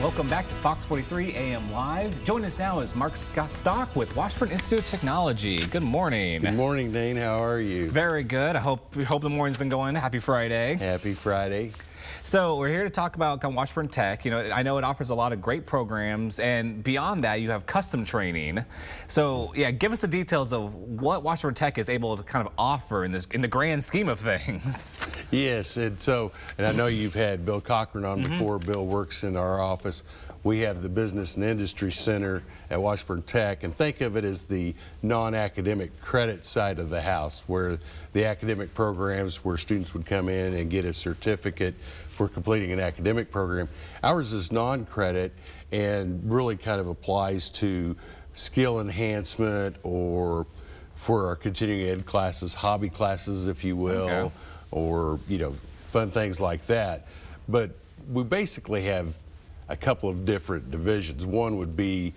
Welcome back to Fox 43 AM Live. Joining us now is Mark Scott Stock with Washburn Institute of Technology. Good morning. Good morning, Dane. How are you? Very good. I hope the morning's been going. Happy Friday. Happy Friday. So we're here to talk about Washburn Tech. You know, I know it offers a lot of great programs, and beyond that, you have custom training. So yeah, give us the details of what Washburn Tech is able to kind of offer in the grand scheme of things. Yes, and I know you've had Bill Cochran on before. Bill works in our office. We have the Business and Industry Center at Washburn Tech, and think of it as the non-academic credit side of the house, where the academic programs where students would come in and get a certificate for completing an academic program. Ours is non-credit and really kind of applies to skill enhancement or for our continuing ed classes, hobby classes, if you will, or, you know, fun things like that. But we basically have a couple of different divisions. One would be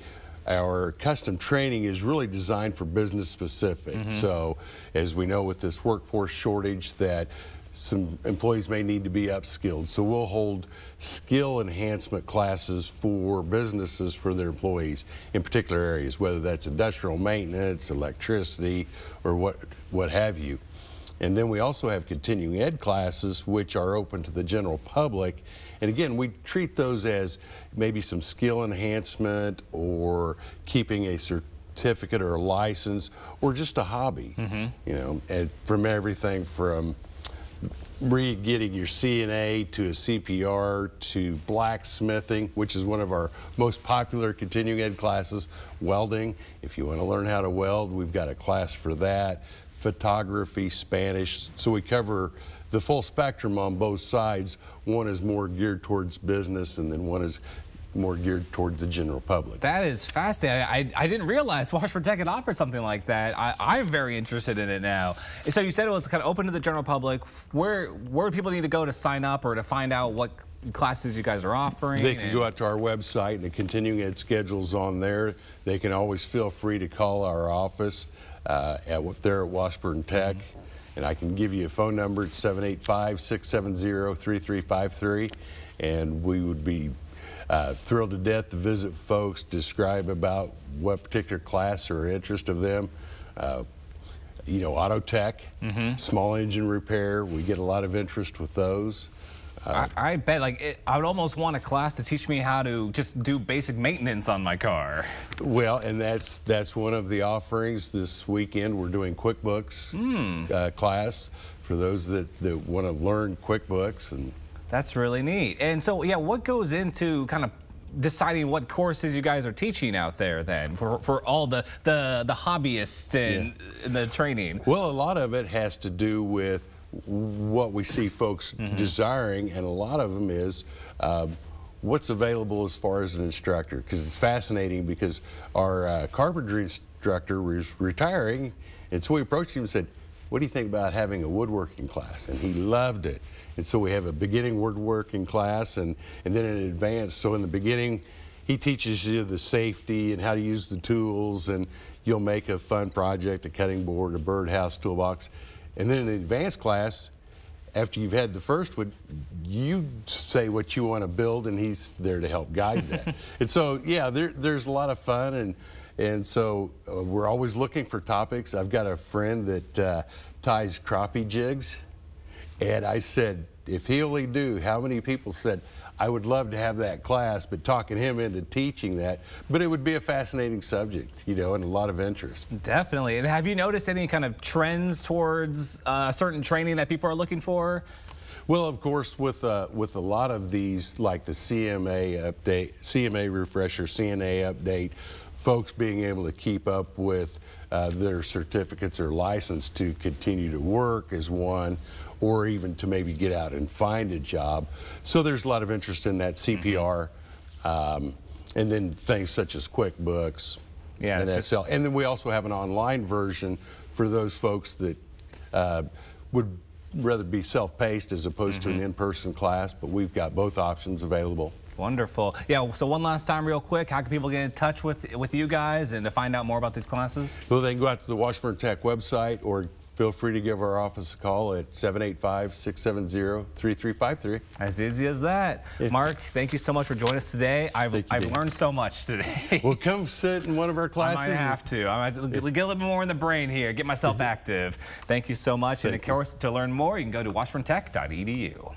our custom training is really designed for business specific. So as we know with this workforce shortage that some employees may need to be upskilled. So we'll hold skill enhancement classes for businesses for their employees in particular areas, whether that's industrial maintenance, electricity, or what have you. And then we also have continuing ed classes which are open to the general public. And again, we treat those as maybe some skill enhancement or keeping a certificate or a license or just a hobby, you know, and from everything from getting your CNA to a CPR to blacksmithing, which is one of our most popular continuing ed classes, welding. If you want to learn how to weld, we've got a class for that. Photography, Spanish, so we cover the full spectrum on both sides. One is more geared towards business and then one is more geared towards the general public. That is fascinating. I didn't realize Washburn Tech had offered something like that. I'm very interested in it now. So you said it was kind of open to the general public. Where do people need to go to sign up or to find out what classes you guys are offering? They can go out to our website and the continuing ed schedule's on there. They can always feel free to call our office there at Washburn Tech. And I can give you a phone number. It's 785-670-3353. And we would be thrilled to death to visit folks, describe about what particular class or interest of them. You know, auto tech, small engine repair, we get a lot of interest with those. I bet, I would almost want a class to teach me how to just do basic maintenance on my car. Well, and that's one of the offerings this weekend. We're doing QuickBooks class for those that want to learn QuickBooks. And that's really neat. And so, yeah, what goes into kind of deciding what courses you guys are teaching out there then for all the hobbyists and the training? Well, a lot of it has to do with what we see folks desiring, and a lot of them is what's available as far as an instructor, because it's fascinating because our carpentry instructor was retiring, and so we approached him and said, what do you think about having a woodworking class? And he loved it. And so we have a beginning woodworking class and then an advanced. So in the beginning, he teaches you the safety and how to use the tools, and you'll make a fun project, a cutting board, a birdhouse toolbox. And then in the advanced class, after you've had the first one, you say what you want to build, and he's there to help guide that. And so, yeah, there's a lot of fun, and so we're always looking for topics. I've got a friend that ties crappie jigs, and I said, if he only knew how many people said, I would love to have that class, but talking him into teaching that. But it would be a fascinating subject, you know, and a lot of interest. Definitely. And have you noticed any kind of trends towards certain training that people are looking for? Well, of course, with a lot of these, like the CMA update, CMA refresher, CNA update, folks being able to keep up with their certificates or license to continue to work is one, or even to maybe get out and find a job. So there's a lot of interest in that CPR, and then things such as QuickBooks and Excel. And then we also have an online version for those folks that would rather be self-paced as opposed to an in-person class, but we've got both options available. Wonderful. Yeah, so one last time real quick, how can people get in touch with you guys and to find out more about these classes? Well, they can go out to the Washburn Tech website or feel free to give our office a call at 785-670-3353. As easy as that. Mark, thank you so much for joining us today. I've learned so much today. Well, come sit in one of our classes. I might have to. I might get a little bit more in the brain here, get myself active. Thank you so much. And of course, to learn more, you can go to washburntech.edu.